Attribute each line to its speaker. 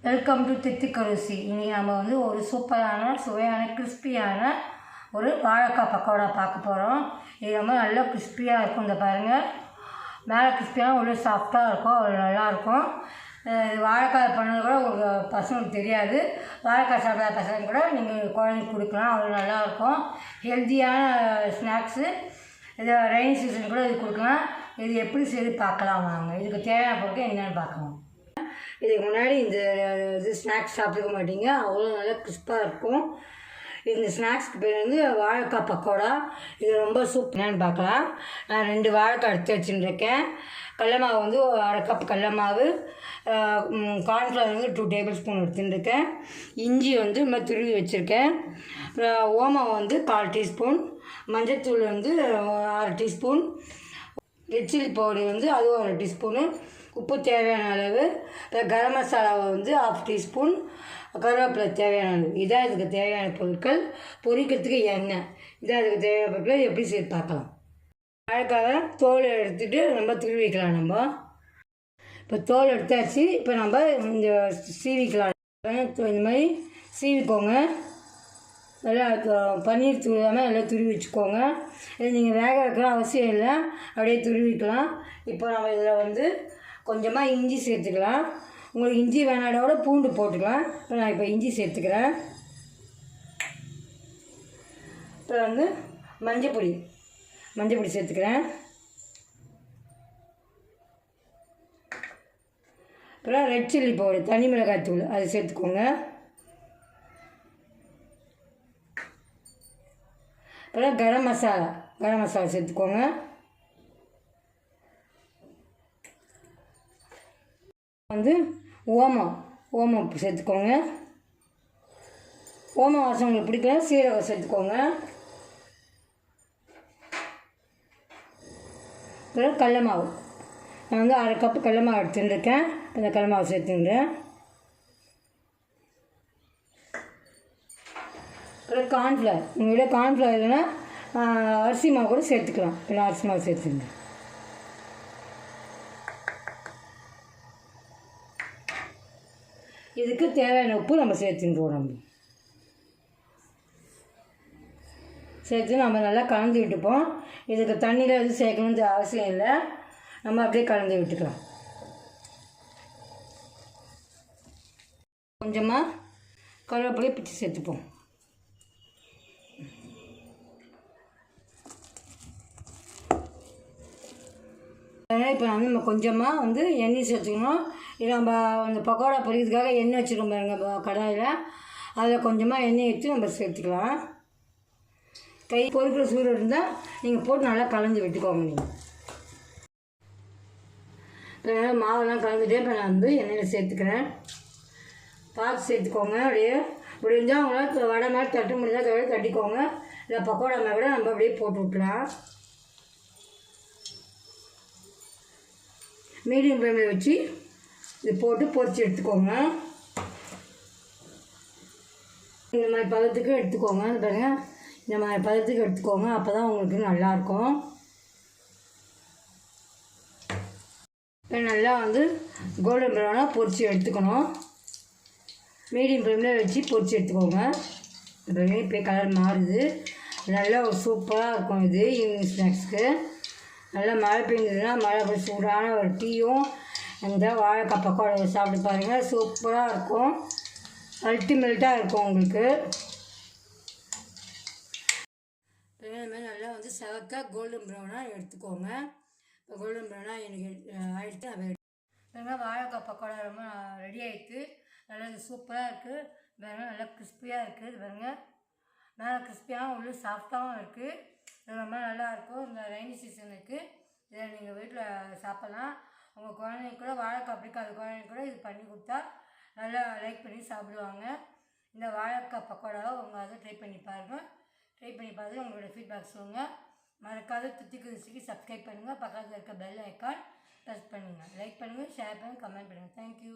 Speaker 1: Welcome to தித்திக்கருசி. இன்றைக்கி நம்ம வந்து ஒரு சூப்பரான சுவையான கிறிஸ்பியான ஒரு வாழைக்காய் பக்கோடா பார்க்க போகிறோம். இது ரொம்ப நல்லா கிறிஸ்பியாக இருக்கும். இந்த பாருங்கள், மேலே கிறிஸ்பியாக உள்ள சாஃப்டாக இருக்கும், அவ்வளோ நல்லாயிருக்கும். இது வாழைக்காய் பண்ணது கூட உங்களுக்கு பசங்களுக்கு தெரியாது. வாழைக்காய் சாப்பிடாத பசங்க கூட நீங்கள் குழந்தைக்கு கொடுக்கலாம், அவ்வளோ நல்லாயிருக்கும். ஹெல்த்தியான ஸ்நாக்ஸு. இது ரெயின் சீசன் கூட இது கொடுக்கலாம். இது எப்படி செய்து பார்க்கலாம் வாங்க. இதுக்கு தேவையான பொருட்கள் என்னென்னு பார்க்கலாம். இதுக்கு முன்னாடி இந்த இது ஸ்நாக்ஸ் சாப்பிட்டுக்க மாட்டீங்க, அவ்வளோ நல்லா கிறிஸ்பாக இருக்கும். இந்த ஸ்நாக்ஸ்க்கு பேர் வந்து வாழைக்காய் பக்கோடா. இது ரொம்ப சூப்பரானு பார்க்கலாம். நான் 2 வாழைக்காய் எடுத்து வச்சுருக்கேன். கடல மாவு வந்து 1/2 கப் கடல மாவு, கார்ன்ஃப்ளவர் வந்து 2 டேபிள் ஸ்பூன் எடுத்துருக்கேன். இஞ்சி வந்து இந்த மாதிரி துருவி வச்சுருக்கேன். ஓமம் வந்து 1/4 டீஸ்பூன், மஞ்சள்தூள் வந்து 1/2 டீஸ்பூன், ரெட் சில்லி பவுடர் வந்து அதுவும் 1/2 டீஸ்பூனு, உப்பு தேவையான அளவு, கரம் மசாலாவை வந்து 1/2 டீஸ்பூன், கருவேப்பிலை தேவையான அளவு. இதான் இதுக்கு தேவையான பொருட்கள். பொரிக்கிறதுக்கு எண்ணெய். இதான் இதுக்கு தேவையான பொருட்கள். எப்படி செய்து பார்க்கலாம். வாழைக்காவை தோல் எடுத்துகிட்டு நம்ம திருவிக்கலாம். நம்ம இப்போ தோல் எடுத்தாச்சு. இப்போ நம்ம இந்த சீவிக்கலாம். இந்த மாதிரி சீவிக்கோங்க. நல்லா பன்னீர் துருவாமல் எல்லாம் துருவி வச்சுக்கோங்க. இது நீங்கள் வேக வைக்கலாம் அவசியம் இல்லை, அப்படியே துருவிக்கலாம். இப்போ நம்ம இதில் வந்து கொஞ்சமாக இஞ்சி சேர்த்துக்கலாம். உங்களுக்கு இஞ்சி வேணாடோட பூண்டு போட்டுக்கலாம். இப்போ நான் இப்போ இஞ்சி சேர்த்துக்கிறேன். இப்போ வந்து மஞ்சள் பொடி சேர்த்துக்கிறேன். அப்புறம் ரெட் சில்லி பவுடர், தனி மிளகாய் தூள், அது சேர்த்துக்கோங்க. அப்புறம் கரம் மசாலா சேர்த்துக்கோங்க. வந்து ஓமம் சேர்த்துக்கோங்க. ஓமம் வாசம் உங்களுக்கு பிடிக்கல, சீரகம் சேர்த்துக்கோங்க. அப்புறம் கடல மாவு, நான் வந்து 1/2 கப்பு கடல மாவு எடுத்துட்டுருக்கேன். அந்த கடல மாவு சேர்த்துக்கிறேன். அப்புறம் கார்ன்ஃப்ளவர், உங்களோட கார்ன்ஃப்ளவர் இல்லைன்னா அரிசி மாவு கூட சேர்த்துக்கலாம். இல்லை அரிசி மாவு சேர்த்துங்க. இதுக்கு தேவையான உப்பு நம்ம சேர்த்துருவோம். சேர்த்து நம்ம நல்லா கலந்து விட்டுப்போம். இதுக்கு தண்ணியில் எதுவும் சேர்க்கணுன்ற அவசியம் இல்லை, நம்ம அப்படியே கலந்து விட்டுக்கலாம். கொஞ்சமாக கருவேப்பிலையை பிச்சு சேர்த்துப்போம். இப்போ நம்ம கொஞ்சமாக வந்து எண்ணெய் சேர்த்துக்கணும். இது நம்ம அந்த பக்கோடா பொரிக்கிறதுக்காக எண்ணெய் வச்சுருக்கோம் பாருங்க கடாயில், அதில் கொஞ்சமாக எண்ணெய் எடுத்து நம்ம சேர்த்துக்கலாம். கை பொறுக்கிற சூடு இருந்தால் நீங்கள் போட்டு நல்லா கலந்து விட்டுக்கோங்க. நீங்கள் இப்போ மாவெல்லாம் கலந்துட்டே இப்போ நான் வந்து எண்ணெயில் சேர்த்துக்கிறேன். பார்த்து சேர்த்துக்கோங்க. அப்படியே முடிஞ்சால் அவங்களாம் வடை மாதிரி தட்டு முடிஞ்சால் தட்டிக்கோங்க. இல்லை பக்கோடா மாதிரி கூட நம்ம அப்படியே போட்டு விட்டுலாம். மீடியம் ஃப்ளேமில் வச்சு இது போட்டு பொரித்து எடுத்துக்கோங்க. இந்த மாதிரி பதத்துக்கு எடுத்துக்கோங்க. பாருங்கள், இந்த மாதிரி பதத்துக்கு எடுத்துக்கோங்க. அப்போ தான் உங்களுக்கு நல்லாயிருக்கும். இப்போ நல்லா வந்து கோல்டன் ப்ரௌனாக பொரித்து எடுத்துக்கணும். மீடியம் ஃப்ளேமில் வச்சு பொரித்து எடுத்துக்கோங்க. இப்போ கலர் மாறுது. நல்லா ஒரு சூப்பராக இருக்கும். இது ஈவினிங் ஸ்நாக்ஸ்க்கு நல்லா மழை பெஞ்சதுன்னா மழை சூடான ஒரு டீயும் இந்த வாழைக்காய் பக்கோடா சாப்பிட்டு பாருங்கள். சூப்பராக இருக்கும், அல்டிமேட்டாக இருக்கும் உங்களுக்கு. நல்லா வந்து செவக்க கோல்டன் ப்ரௌனாக எடுத்துக்கோங்க. இப்போ கோல்டன் ப்ரௌனாக எனக்கு ஆகிடுச்சு. அதை வாழைக்காய் பக்கோடா ரொம்ப ரெடி ஆகிடுது. நல்லா சூப்பராக இருக்குது. பாருங்கள், நல்லா கிறிஸ்பியாக இருக்குது. பாருங்கள், நல்லா கிறிஸ்பியாகவும் உள்ள சாஃப்டாகவும் இருக்குது. இது ரொம்ப நல்லாயிருக்கும். இந்த ரெய்னி சீசனுக்கு இதை நீங்கள் வீட்டில் சாப்பிட்லாம். உங்கள் குழந்தைங்க கூட வாழைக்காய் பிடிக்காத குழந்தைங்க கூட இது பண்ணி கொடுத்தா நல்லா லைக் பண்ணி சாப்பிடுவாங்க. இந்த வாழைக்காய் பக்கோடாவை உங்கள் அதை ட்ரை பண்ணி பாருங்கள். ட்ரை பண்ணி பார்த்துட்டு உங்களோட ஃபீட்பேக் சொல்லுங்கள். மறக்காத தித்திக்கருசிக்கு சப்ஸ்கிரைப் பண்ணுங்கள். பக்கத்தில் இருக்க பெல் ஐக்கான் ப்ரெஸ் பண்ணுங்கள். லைக் பண்ணுங்கள், ஷேர் பண்ணுங்கள், கமெண்ட் பண்ணுங்கள். தேங்க்யூ.